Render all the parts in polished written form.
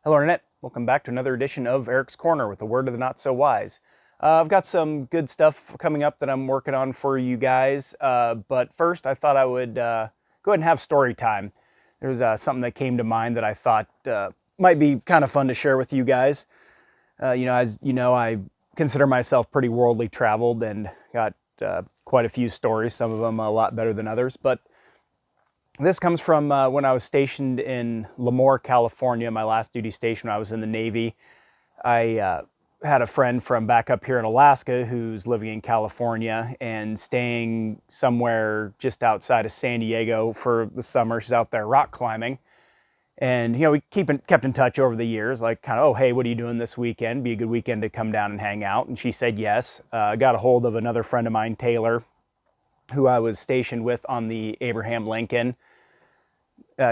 Hello, Internet. Welcome back to another edition of Eric's Corner with a word of the not so wise. I've got some good stuff coming up that I'm working on for you guys, but first I thought I would go ahead and have story time. There's something that came to mind that I thought might be kind of fun to share with you guys. As you know, I consider myself pretty worldly traveled and got quite a few stories, some of them a lot better than others, but this comes from when I was stationed in Lemoore, California, my last duty station when I was in the Navy. I had a friend from back up here in Alaska who's living in California and staying somewhere just outside of San Diego for the summer. She's out there rock climbing. And, we kept in touch over the years, like kind of, oh, hey, what are you doing this weekend? Be a good weekend to come down and hang out. And she said yes. Got a hold of another friend of mine, Taylor, who I was stationed with on the Abraham Lincoln.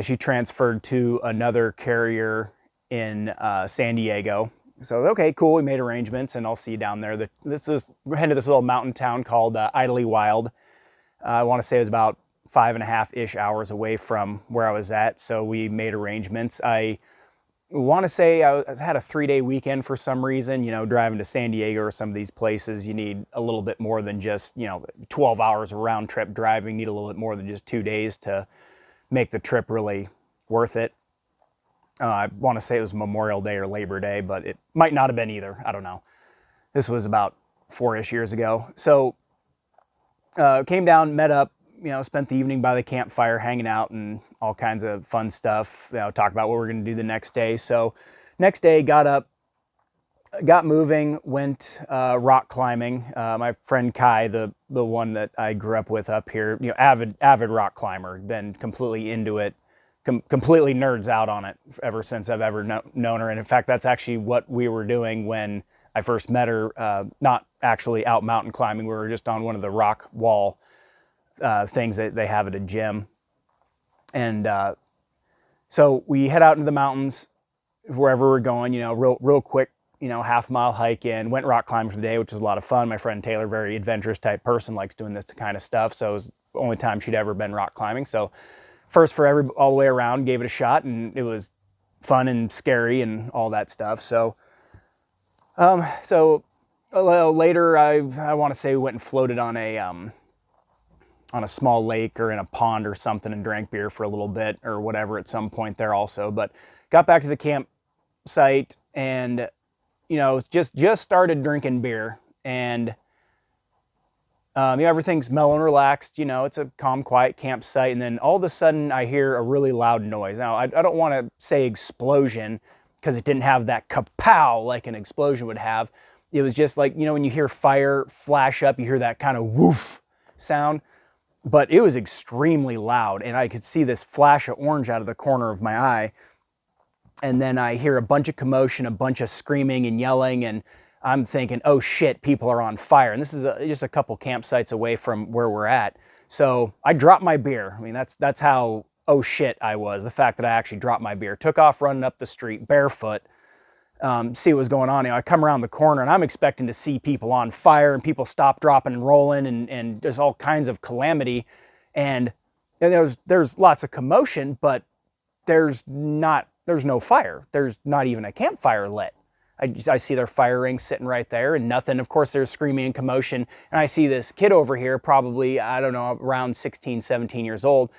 She transferred to another carrier in San Diego. So, okay, cool. We made arrangements, and I'll see you down there. We're heading to this little mountain town called Idyllwild. I want to say it was about 5.5-ish hours away from where I was at. So we made arrangements. I want to say I had a 3-day weekend for some reason. Driving to San Diego or some of these places, you need a little bit more than just 12 hours of round trip driving. You need a little bit more than just 2 days to make the trip really worth it. I want to say it was Memorial Day or Labor Day, but it might not have been either. I don't know. This was about 4-ish years ago. So came down, met up, spent the evening by the campfire hanging out and all kinds of fun stuff. Talk about what we're going to do the next day. So next day, got up, got moving, went rock climbing. My friend Kai, the one that I grew up with up here, avid rock climber, been completely into it, completely nerds out on it ever since I've ever known her. And in fact, that's actually what we were doing when I first met her. Not actually out mountain climbing. We were just on one of the rock wall things that they have at a gym. And so we head out into the mountains, wherever we're going, real quick, half-mile hike in, went rock climbing for the day, which was a lot of fun. My friend Taylor, very adventurous type person, likes doing this kind of stuff. So it was the only time she'd ever been rock climbing. So first for all the way around, gave it a shot, and it was fun and scary and all that stuff. So, later, I want to say we went and floated on a small lake or in a pond or something and drank beer for a little bit or whatever at some point there also. But got back to the campsite and just started drinking beer, and everything's mellow and relaxed. It's a calm, quiet campsite, and then all of a sudden I hear a really loud noise. Now I don't want to say explosion because it didn't have that kapow like an explosion would have. It was just like when you hear fire flash up, you hear that kind of woof sound, but it was extremely loud, and I could see this flash of orange out of the corner of my eye. And then I hear a bunch of commotion, a bunch of screaming and yelling, and I'm thinking, oh shit, people are on fire. And this is just a couple campsites away from where we're at. So I dropped my beer. I mean, that's how, oh shit, I was. The fact that I actually dropped my beer. Took off running up the street barefoot, see what was going on. I come around the corner, and I'm expecting to see people on fire and people stop, dropping, and rolling, and there's all kinds of calamity. And there's lots of commotion, but there's no fire. There's not even a campfire lit. I see their fire ring sitting right there and nothing. Of course, there's screaming and commotion. And I see this kid over here, probably, I don't know, around 16, 17 years old.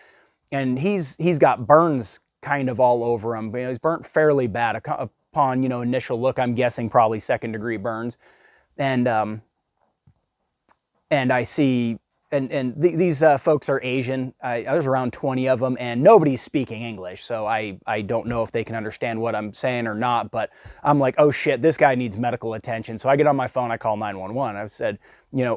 And he's got burns kind of all over him. He's burnt fairly bad. Upon, initial look, I'm guessing probably 2nd-degree burns. And I see, these folks are Asian. There's around 20 of them, and nobody's speaking English, so I don't know if they can understand what I'm saying or not, but I'm like, oh shit, this guy needs medical attention. So I get on my phone, I call 911. I said,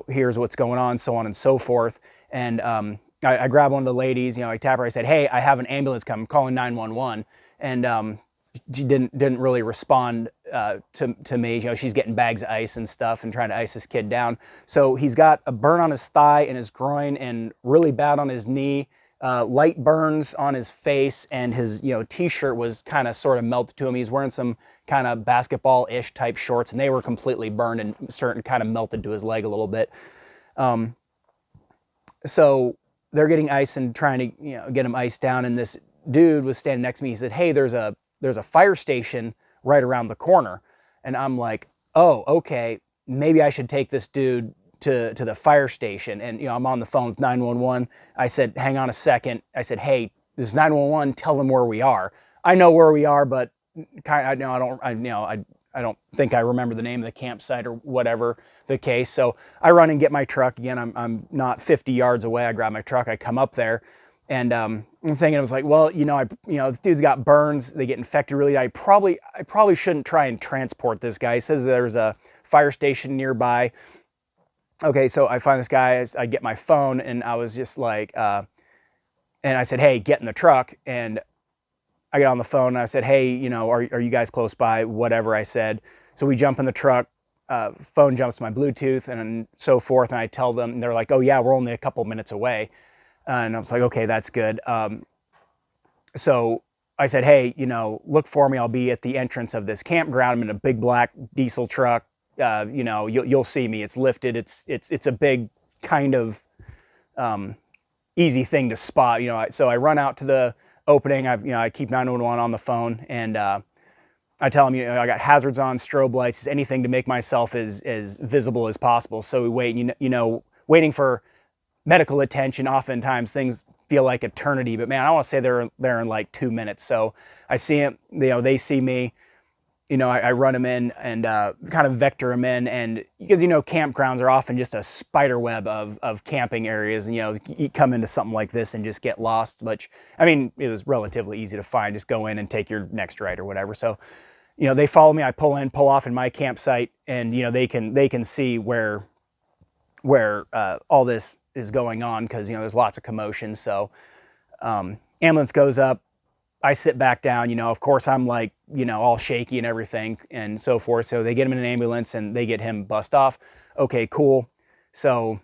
here's what's going on, so on and so forth. And I grab one of the ladies, I tap her, I said, hey, I have an ambulance coming, I'm calling 911. And she didn't really respond to me. She's getting bags of ice and stuff and trying to ice this kid down. So he's got a burn on his thigh and his groin and really bad on his knee, light burns on his face, and his t-shirt was kind of sort of melted to him. He's wearing some kind of basketball-ish type shorts, and they were completely burned and certain kind of melted to his leg a little bit. So they're getting ice and trying to get him iced down, and this dude was standing next to me. He said, hey, there's a there's a fire station right around the corner. And I'm like, oh, okay, maybe I should take this dude to the fire station. And, I'm on the phone with 911. I said, hang on a second. I said, hey, this is 911. Tell them where we are. I know where we are, but I don't think I remember the name of the campsite or whatever the case. So I run and get my truck again. I'm not 50 yards away. I grab my truck. I come up there, and I'm thinking, I was like, well, this dude's got burns. They get infected really. I probably shouldn't try and transport this guy. He says there's a fire station nearby. Okay, so I find this guy. I get my phone, and I was just like, and I said, hey, get in the truck. And I got on the phone and I said, hey, are you guys close by? Whatever I said. So we jump in the truck, phone jumps to my Bluetooth and so forth. And I tell them, and they're like, oh yeah, we're only a couple minutes away. And I was like, okay, that's good. So I said, hey, look for me. I'll be at the entrance of this campground. I'm in a big black diesel truck. You'll see me. It's lifted. It's a big kind of easy thing to spot. So I run out to the opening. I keep 911 on the phone, and I tell them, I got hazards on, strobe lights, anything to make myself as visible as possible. So we wait, waiting for medical attention. Oftentimes things feel like eternity, but man, I want to say they're there in like 2 minutes. So I see them, they see me. I run them in and kind of vector them in, and because campgrounds are often just a spider web of camping areas, and you come into something like this and just get lost. Which, I mean, it was relatively easy to find. Just go in and take your next right or whatever. So, they follow me. I pull off in my campsite, and they can see where all this is going on, because there's lots of commotion. So ambulance goes up. I sit back down, of course I'm like, all shaky and everything and so forth. So they get him in an ambulance and they get him bussed off. Okay, cool. So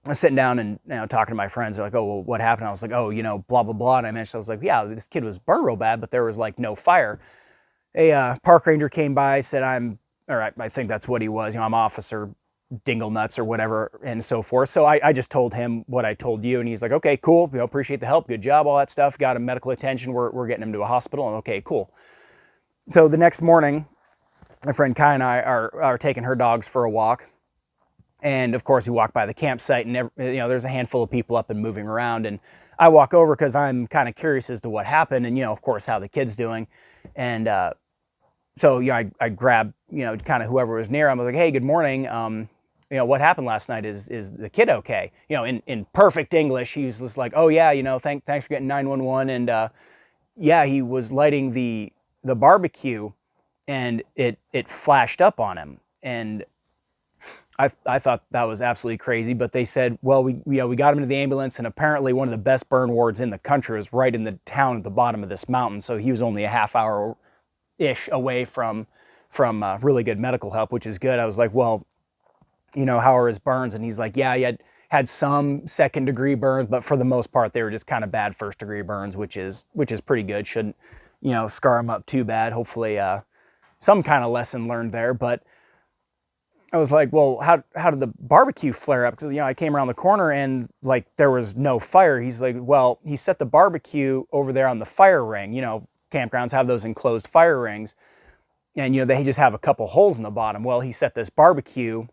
I'm sitting down and talking to my friends. They're like, oh, well, what happened? I was like, oh, blah, blah, blah. And I mentioned, I was like, yeah, this kid was burned real bad, but there was like no fire. A park ranger came by, said, I think that's what he was. I'm Officer Dingle Nuts or whatever and so forth. So I just told him what I told you, and he's like, okay, cool, appreciate the help, good job, all that stuff. Got him medical attention. We're getting him to a hospital. And okay, cool. So the next morning, my friend Kai and I are taking her dogs for a walk, and of course we walk by the campsite, and there's a handful of people up and moving around, and I walk over because I'm kind of curious as to what happened, and of course how the kid's doing. And so I grab kind of whoever was near. I was like, hey, good morning. What happened last night? Is the kid okay? In perfect English, he was just like, oh yeah, thanks for getting 911. And yeah, he was lighting the barbecue, and it flashed up on him. And I thought that was absolutely crazy. But they said, well, we got him into the ambulance, and apparently one of the best burn wards in the country was right in the town at the bottom of this mountain. So he was only a half hour ish away from really good medical help, which is good. I was like, well, how are his burns? And he's like, yeah, he had some second degree burns, but for the most part, they were just kind of bad first degree burns, which is pretty good. Shouldn't, scar him up too bad. Hopefully, some kind of lesson learned there. But I was like, well, how did the barbecue flare up? Because, I came around the corner and like there was no fire. He's like, well, he set the barbecue over there on the fire ring. Campgrounds have those enclosed fire rings, and, they just have a couple holes in the bottom. Well, he set this barbecue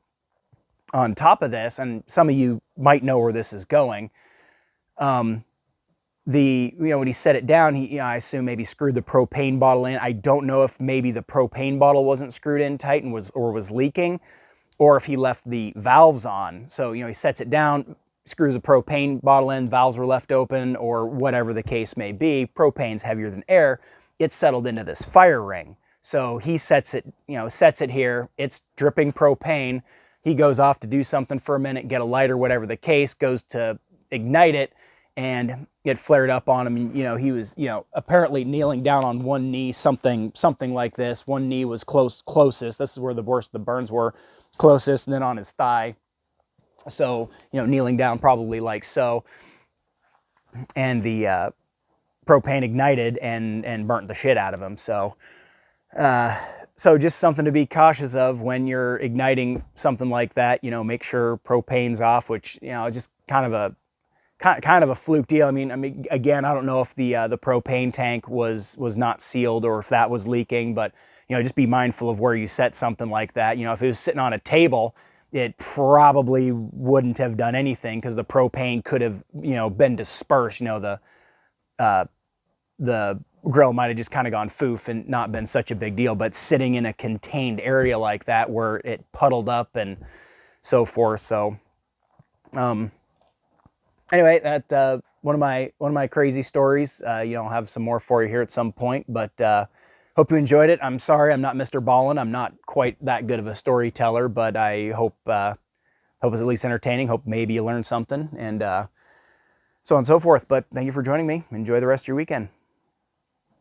on top of this, and some of you might know where this is going. When he set it down, he, I assume maybe screwed the propane bottle in. I don't know if maybe the propane bottle wasn't screwed in tight and was leaking, or if he left the valves on. So, he sets it down, screws a propane bottle in, valves were left open, or whatever the case may be. Propane's heavier than air. It's settled into this fire ring. So he sets it here. It's dripping propane. He goes off to do something for a minute, get a lighter, whatever the case, goes to ignite it, and it flared up on him. And, he was, apparently kneeling down on one knee, something like this. One knee was closest. This is where the worst of the burns were, closest, and then on his thigh. So, kneeling down probably like so. And the propane ignited and burnt the shit out of him. So, so just something to be cautious of when you're igniting something like that. Make sure propane's off, which, just kind of kind of a fluke deal. I mean, again, I don't know if the propane tank was not sealed or if that was leaking, but just be mindful of where you set something like that. If it was sitting on a table, it probably wouldn't have done anything because the propane could have been dispersed. The grill might have just kind of gone foof and not been such a big deal. But sitting in a contained area like that where it puddled up and so forth, so. Anyway, that one of my crazy stories. I'll have some more for you here at some point, but hope you enjoyed it. I'm sorry I'm not Mr. Ballin. I'm not quite that good of a storyteller, but I hope it's at least entertaining. Hope maybe you learned something, and so on and so forth. But thank you for joining me. Enjoy the rest of your weekend.